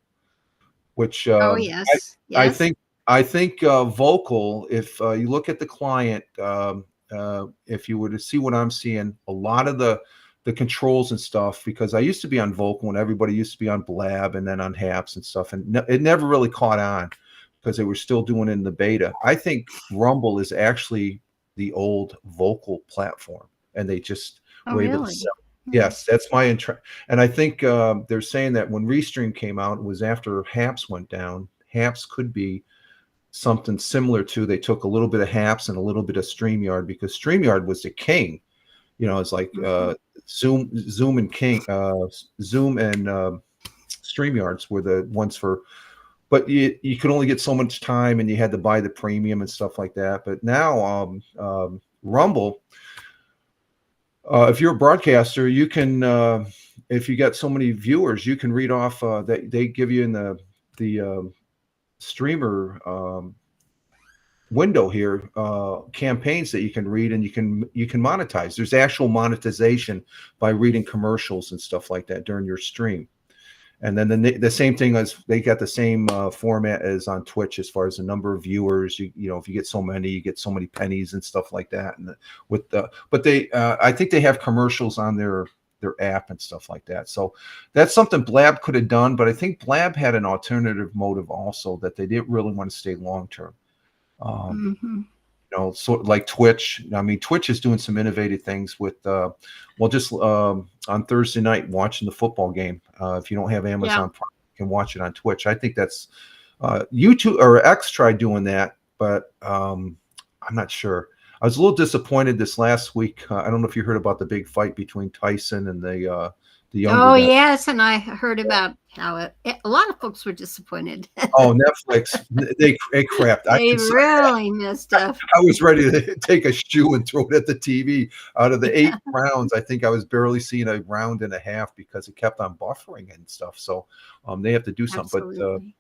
which Oh, yes. I Yes. think Vocal. If you look at the client, if you were to see what I'm seeing, a lot of the controls and stuff, because I used to be on Vocal and everybody used to be on Blab and then on Haps and stuff, and it never really caught on because they were still doing it in the beta. I think Rumble is actually the old Vocal platform, and they just Oh, were able to really? sell. Yes, that's my interest. And I think they're saying that when Restream came out, it was after Haps went down. Haps could be something similar to, they took a little bit of Haps and a little bit of StreamYard, because StreamYard was the king. It's like Zoom and King, Zoom and StreamYards were the ones for, but you could only get so much time and you had to buy the premium and stuff like that. But now Rumble, if you're a broadcaster, you can, if you got so many viewers, you can read off that they give you in the streamer window here campaigns that you can read, and you can monetize. There's actual monetization by reading commercials and stuff like that during your stream. And then the same thing as they got the same format as on Twitch as far as the number of viewers. If you get so many, you get so many pennies and stuff like that. And but they I think they have commercials on their app and stuff like that. So that's something Blab could have done, but I think Blab had an alternative motive also, that they didn't really want to stay long term. Sort of like Twitch. I mean, Twitch is doing some innovative things with, just on Thursday night watching the football game. If you don't have Amazon Prime, you can watch it on Twitch. I think that's YouTube or X tried doing that, but I'm not sure. I was a little disappointed this last week. I don't know if you heard about the big fight between Tyson and the younger guy. Yes, and I heard about how a lot of folks were disappointed. Oh, Netflix, they crapped. They really messed up. I was ready to take a shoe and throw it at the TV. Out of the 8 rounds, I think I was barely seeing a round and a half because it kept on buffering and stuff. So they have to do something. Absolutely.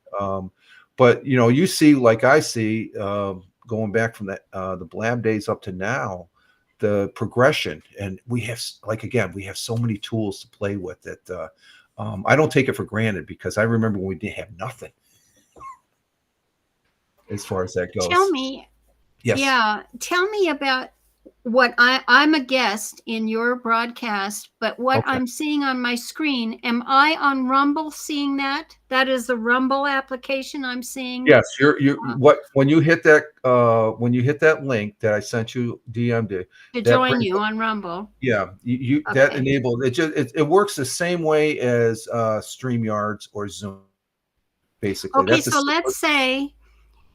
But you see, like I see, going back from that the Blab days up to now, the progression, and we have so many tools to play with that. I don't take it for granted, because I remember when we didn't have nothing as far as that goes. Tell me, tell me about what I'm a guest in your broadcast, but what I'm seeing on my screen, am I on Rumble seeing that? That is the Rumble application I'm seeing. Yes, when you hit that link that I sent you, DM'd it, to join you on Rumble. Yeah, that enabled it. It works the same way as StreamYards or Zoom, basically. Okay, so let's say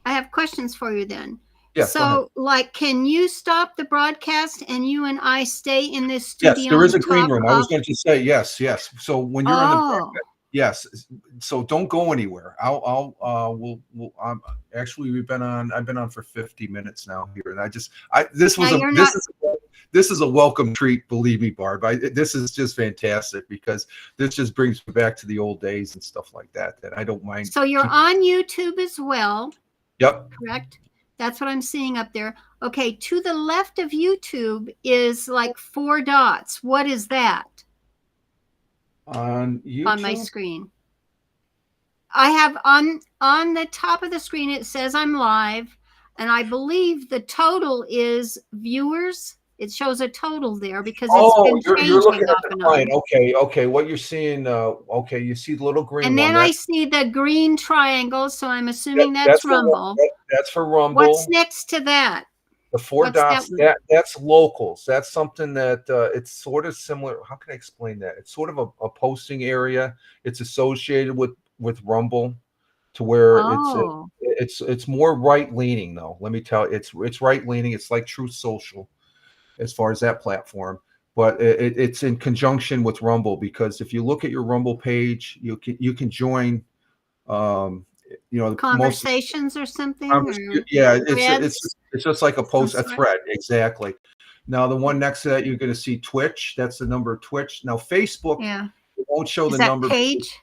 I have questions for you then. Yeah, so, can you stop the broadcast and you and I stay in this studio? Yes, there is a green room. I was going to say yes. So when you're on the broadcast, yes. So don't go anywhere. We'll. We've been on. I've been on for 50 minutes now here, and this is a welcome treat. Believe me, Barb. This is just fantastic, because this just brings me back to the old days and stuff like that. That I don't mind. So you're on YouTube as well. Yep. Correct. That's what I'm seeing up there. Okay, to the left of YouTube is like 4 dots. What is that? On YouTube? On my screen. I have on the top of the screen, it says I'm live, and I believe the total is viewers. It shows a total there because it's been changing. You're looking at the line. Okay. What you're seeing, you see the little green and then one. I see the green triangle, so I'm assuming that's Rumble. That's for Rumble. What's next to that? The 4 dots, that's locals. That's something that it's sort of similar. How can I explain that? It's sort of a posting area. It's associated with Rumble, to where it's more right leaning though. Let me tell you, it's right leaning. It's like Truth Social as far as that platform, but it's in conjunction with Rumble, because if you look at your Rumble page, you can join the conversations or something. It's just like a post, a thread. Exactly. Now the one next to that, you're going to see Twitch. That's the number of Twitch. Now Facebook, it won't show the number page.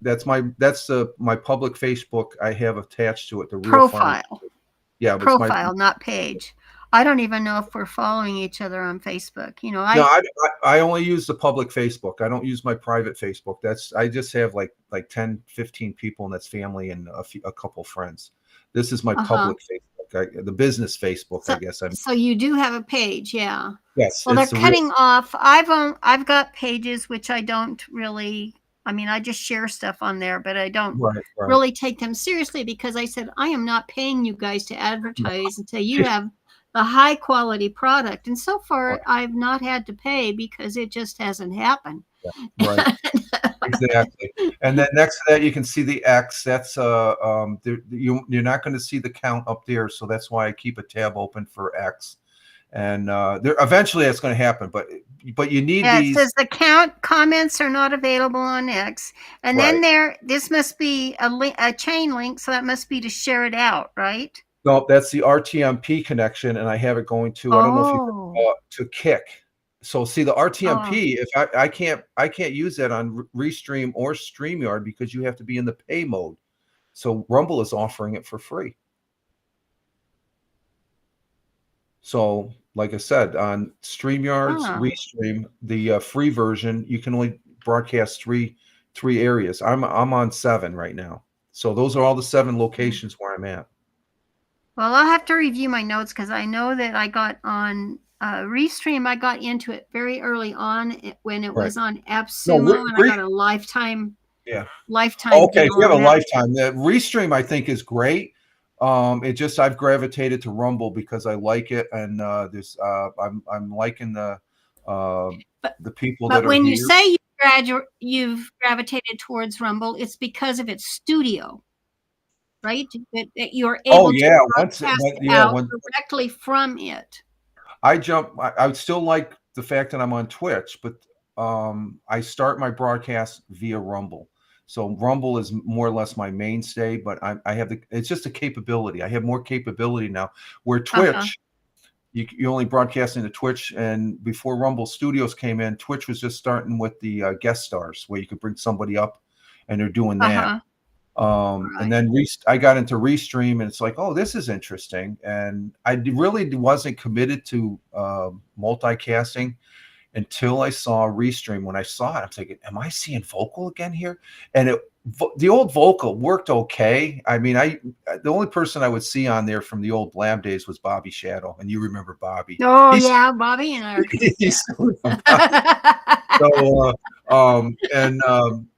That's my public Facebook I have attached to it. The real profile. Yeah, but it's my Profile, not page. I don't even know if we're following each other on Facebook. You know, no. I only use the public Facebook. I don't use my private Facebook. I just have like 10, 15 people, and that's family and a couple friends. This is my uh-huh. public Facebook, the business Facebook, I So, guess. so you do have a page, yeah. Yes, Well, they're it's the real. cutting off. I've got pages which I don't really. I mean, I just share stuff on there, but I don't Right, right. really take them seriously because I said I am not paying you guys to advertise until you have a high quality product. And so far, I've not had to pay because it just hasn't happened. Right. Exactly. And then next to that, you can see the X. That's you're not going to see the count up there, so that's why I keep a tab open for X. And there eventually that's going to happen, but you need Yeah, it these. says the count comments are not available on X, and then this must be a chain link, so that must be to share it out, right? No, that's the RTMP connection, and I have it going to. I don't know if you to Kick. So see the RTMP. If I can't use that on Restream or StreamYard because you have to be in the pay mode. So Rumble is offering it for free. So, like I said, on StreamYard's Restream, the free version, you can only broadcast three areas. I'm on 7 right now. So those are all the 7 locations where I'm at. Well, I'll have to review my notes because I know that I got on Restream. I got into it very early on when it was on AppSumo, and I got a lifetime. Yeah. Lifetime. Okay, if you have a lifetime, the Restream I think is great. It just I've gravitated to Rumble because I like it, and I'm liking the people that are here. But when you say you've gravitated towards Rumble, it's because of its studio, right? That you're able to broadcast out directly from it. I would still like the fact that I'm on Twitch, but I start my broadcast via Rumble. So Rumble is more or less my mainstay, but I have it's just a capability. I have more capability now. Where Twitch, you only broadcast into Twitch, and before Rumble Studios came in, Twitch was just starting with the guest stars, where you could bring somebody up, and they're doing that. And then I got into Restream, and it's like, oh, this is interesting. And I really wasn't committed to multicasting until I saw Restream. When I saw it, I'm thinking, am I seeing Vocal again here? And the old Vocal worked okay. I mean, the only person I would see on there from the old Blam days was Bobby Shadow, and you remember Bobby. Oh, yeah, Bobby and our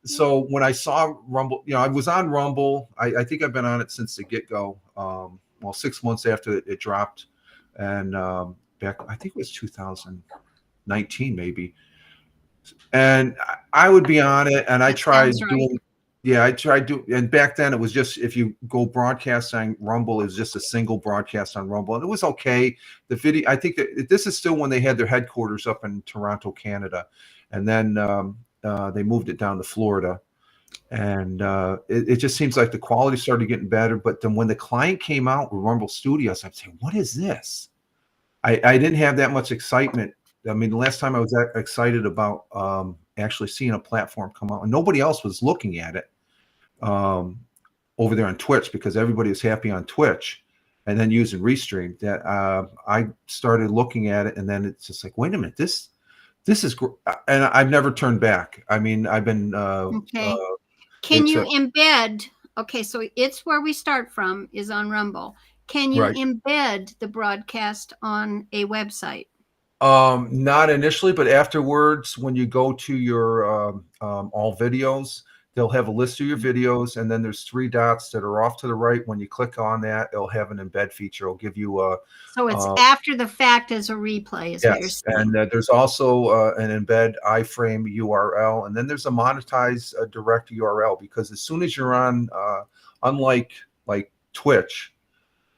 so when I saw Rumble, I was on Rumble. I think I've been on it since the get-go. 6 months after it dropped, and back, I think it was 2019 maybe. And I would be on it, and I tried doing. Yeah, I tried to, and back then it was just, if you go broadcast on Rumble, it was just a single broadcast on Rumble, and it was okay. The video, I think that this is still when they had their headquarters up in Toronto, Canada, and then they moved it down to Florida, and it just seems like the quality started getting better. But then when the client came out with Rumble Studios, I'm saying, what is this? I didn't have that much excitement. I mean, the last time I was that excited about actually seeing a platform come out, and nobody else was looking at it over there on Twitch, because everybody was happy on Twitch and then using Restream, that I started looking at it, and then it's just like, wait a minute, this is and I've never turned back. I mean, I've been can you embed? Okay, so it's where we start from is on Rumble. Can you embed the broadcast on a website? Not initially, but afterwards, when you go to your all videos, they'll have a list of your videos, and then there's 3 dots that are off to the right. When you click on that, it'll have an embed feature. It'll give you a. So it's after the fact as a replay, is what you're saying. And there's also an embed iframe URL, and then there's a monetized direct URL, because as soon as you're on, unlike like Twitch,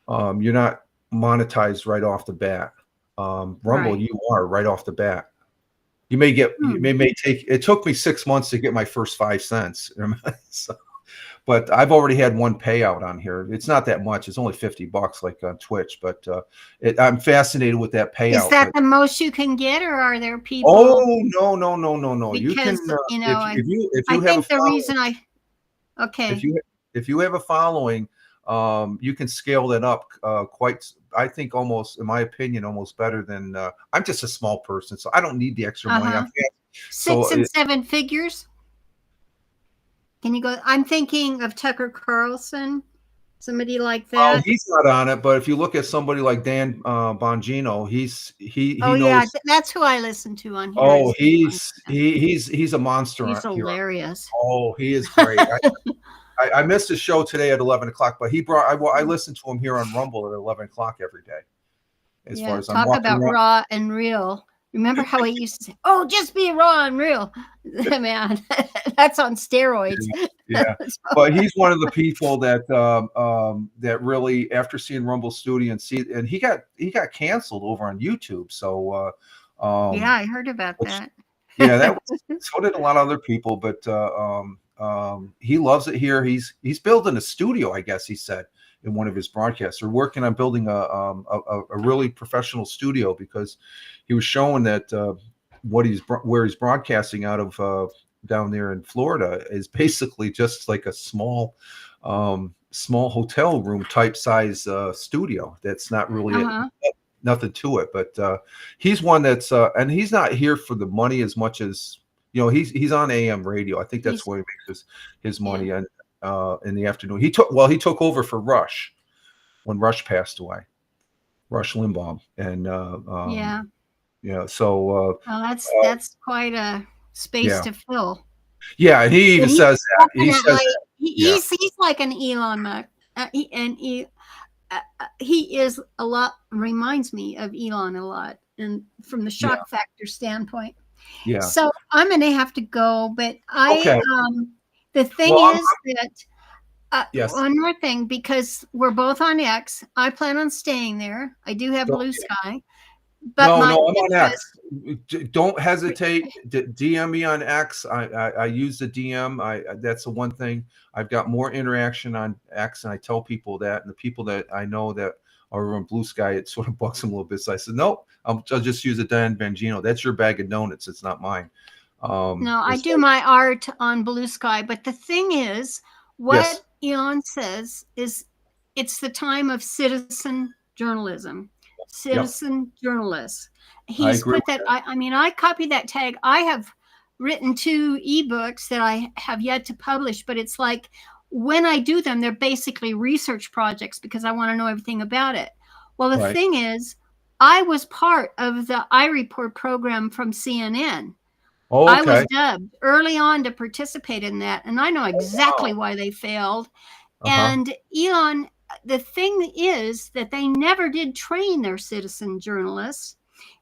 you're not monetized right off the bat. Rumble, you are right off the bat. You may get, it took me 6 months to get my first 5 cents. So, but I've already had one payout on here. It's not that much. It's only $50 like on Twitch, but I'm fascinated with that payout. Is that the most you can get, or are there people? Oh, no. Because, you can, if you have the reason if you have a following, you can scale that up quite. I think almost, in my opinion, almost better than. I'm just a small person, so I don't need the extra money. Uh-huh. So 6 and 7 figures. Can you go? I'm thinking of Tucker Carlson, somebody like well, that. he's not on it, but if you look at somebody like Dan Bongino, he Oh knows. yeah, that's who I listen to on here. Oh, he's a monster He's here. hilarious. Oh, he is great. I missed his show today at 11 o'clock, but I listen to him here on Rumble at 11 o'clock every day. As far as I'm talk walking about around. raw and real. Remember how he used to say, "Oh, just be raw and real," man. That's on steroids. Yeah, but he's one of the people that that really, after seeing Rumble Studio and he got canceled over on YouTube. So yeah, I heard about that. Yeah, so did a lot of other people, but he loves it here. He's building a studio, I guess he said in one of his broadcasts. They're working on building a really professional studio, because he was showing that where he's broadcasting out of down there in Florida is basically just like a small hotel room type size studio. That's not really nothing to it, but he's one that's and he's not here for the money as much as, he's on AM radio. I think that's where he makes his money. And in the afternoon, he took over for Rush when Rush passed away, Rush Limbaugh, and so well, that's quite a space to fill. Yeah, and he even says that. He says he's like an Elon Musk, he is a lot, reminds me of Elon a lot, and from the shock factor standpoint. Yeah. So I'm going to have to go, but the thing is that one more thing, because we're both on X, I plan on staying there. I do have Blue Sky. But no, I'm on X. Don't hesitate. DM me on X. I use the DM. That's the one thing. I've got more interaction on X, and I tell people that. And the people that I know that are on Blue Sky, it sort of bugs them a little bit. So I said, nope, I'll just use a Dan Bongino. That's your bag of donuts. It's not mine. No, I do my art on Blue Sky. But the thing is, what Elon says is it's the time of citizen journalism. Citizen journalists. He's put that. I copied that tag. I have written 2 ebooks that I have yet to publish, but it's like when I do them, they're basically research projects because I want to know everything about it. Well, the thing is, I was part of the iReport program from CNN. Oh, okay. I was dubbed early on to participate in that, and I know exactly why they failed. And Elon, the thing is that they never did train their citizen journalists.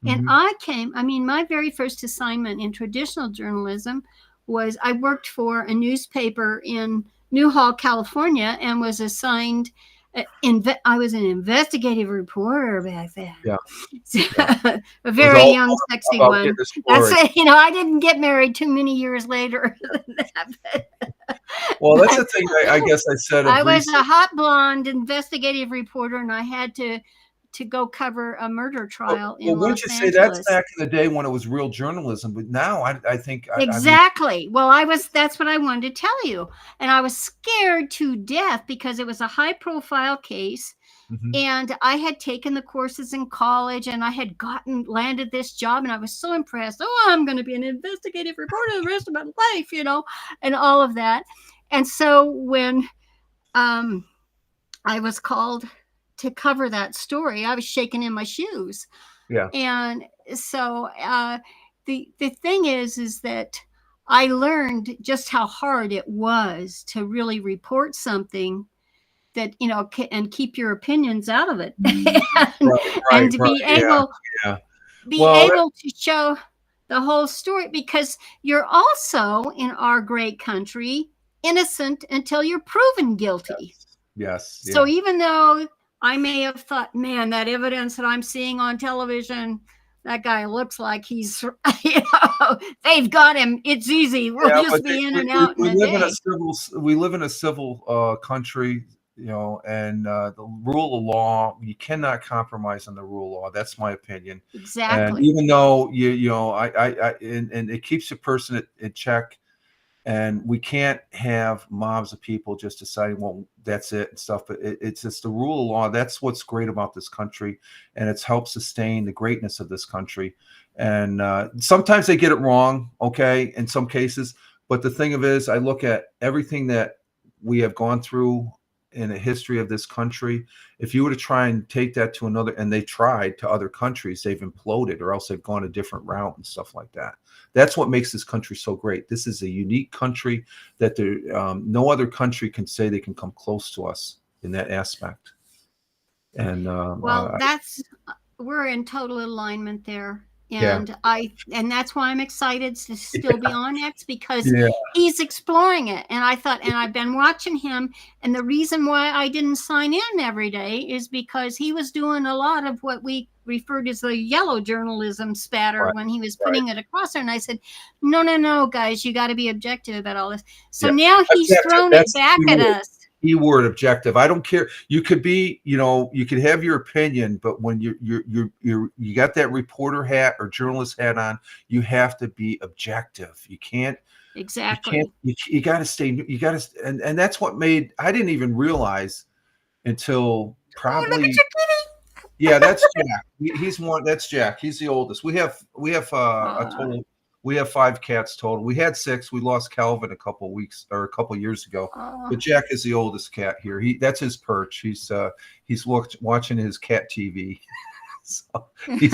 And my very first assignment in traditional journalism was I worked for a newspaper in Newhall, California, and was assigned, I was an investigative reporter back then. Yeah. A very young, sexy one. That's it. I didn't get married too many years later than that. Well, that's the thing I guess I said. I was a hot blonde investigative reporter, and I had to go cover a murder trial in Los wouldn't you Angeles. say that's back in the day when it was real journalism? But now I think exactly. That's what I wanted to tell you, and I was scared to death because it was a high-profile case, and I had taken the courses in college, and I had landed this job, and I was so impressed. Oh, I'm going to be an investigative reporter the rest of my life, and all of that. And so when I was called to cover that story, I was shaking in my shoes. Yeah. And so the thing is that I learned just how hard it was to really report something that, and keep your opinions out of it. And to be able to show the whole story, because you're also, in our great country, innocent until you're proven guilty. Yes. So even though I may have thought, man, that evidence that I'm seeing on television, that guy looks like he's, they've got him. It's easy. We'll just be in and out. We live in a civil country, and the rule of law, you cannot compromise on the rule of law. That's my opinion. Exactly. And even though and it keeps a person in check. And we can't have mobs of people just deciding, well, that's it and stuff. But it's just the rule of law. That's what's great about this country, and it's helped sustain the greatness of this country. And sometimes they get it wrong, okay, in some cases. But the thing of it is, I look at everything that we have gone through in the history of this country. If you were to try and take that to another, and they tried to other countries, they've imploded, or else they've gone a different route and stuff like that. That's what makes this country so great. This is a unique country that no other country can say they can come close to us in that aspect. And Well, we're in total alignment there. Yeah. And that's why I'm excited to still be on X, because Yeah. he's exploring it. And I thought, and I've been watching him, and the reason why I didn't sign in every day is because he was doing a lot of what we referred as the yellow journalism spatter when he was putting it across there. And I said, no, guys, you got to be objective about all this. So now he's thrown it back at us. Keyword objective. I don't care. You could be, you could have your opinion, but when you got that reporter hat or journalist hat on, you have to be objective. You can't. Exactly. You got to stay. You got to, and that's what made. I didn't even realize until probably. Oh, look at your kitty. Yeah, that's Jack. He's one. That's Jack. He's the oldest. We have a total. We have 5 cats total. We had 6. We lost Calvin a couple years ago. But Jack is the oldest cat here. That's his perch. He's watching his cat TV. So he's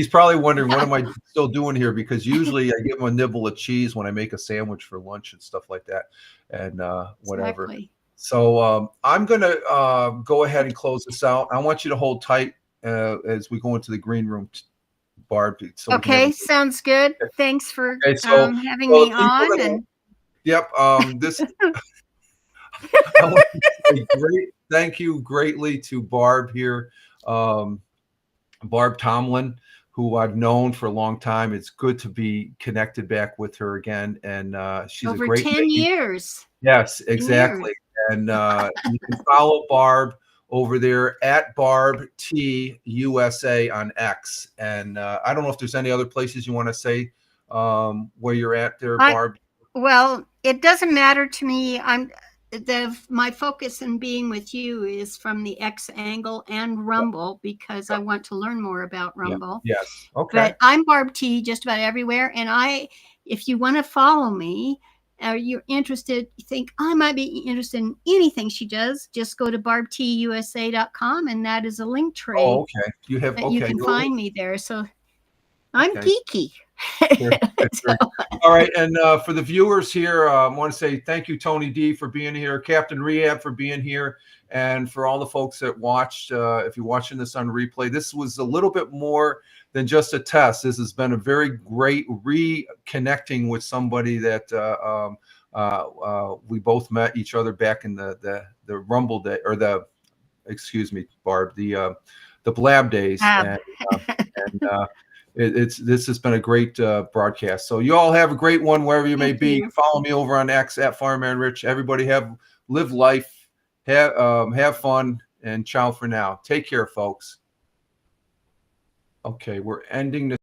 probably wondering, what am I still doing here? Because usually I give him a nibble of cheese when I make a sandwich for lunch and stuff like that, and whatever. Exactly. So I'm gonna go ahead and close this out. I want you to hold tight as we go into the green room. Barb. So okay, sounds good. Thanks for having me on. Yep. This. I want to say thank you greatly to Barb here, Barb Tomlin, who I've known for a long time. It's good to be connected back with her again, and she's over a great 10 years. Yes, exactly. And you can follow Barb over there at Barb T USA on X. And I don't know if there's any other places you want to say where you're at there, Barb. Well, it doesn't matter to me. My focus in being with you is from the X angle and Rumble, because I want to learn more about Rumble. Yes. Okay. But I'm Barb T just about everywhere. And if you want to follow me, or you're interested, you think I might be interested in anything she does, just go to barbtusa.com, and that is a link tree. Oh, okay. You can find me there. So I'm geeky. Sure. All right. And for the viewers here, I want to say thank you, Tony D, for being here, Captain Rehab for being here, and for all the folks that watched. If you're watching this on replay, this was a little bit more than just a test. This has been a very great reconnecting with somebody that we both met each other back in the Rumble day, or excuse me, Barb, the Blab days. This has been a great broadcast. So you all have a great one wherever you may be. Follow me over on X at Fireman Rich. Everybody live life, have fun, and ciao for now. Take care, folks. Okay, we're ending this.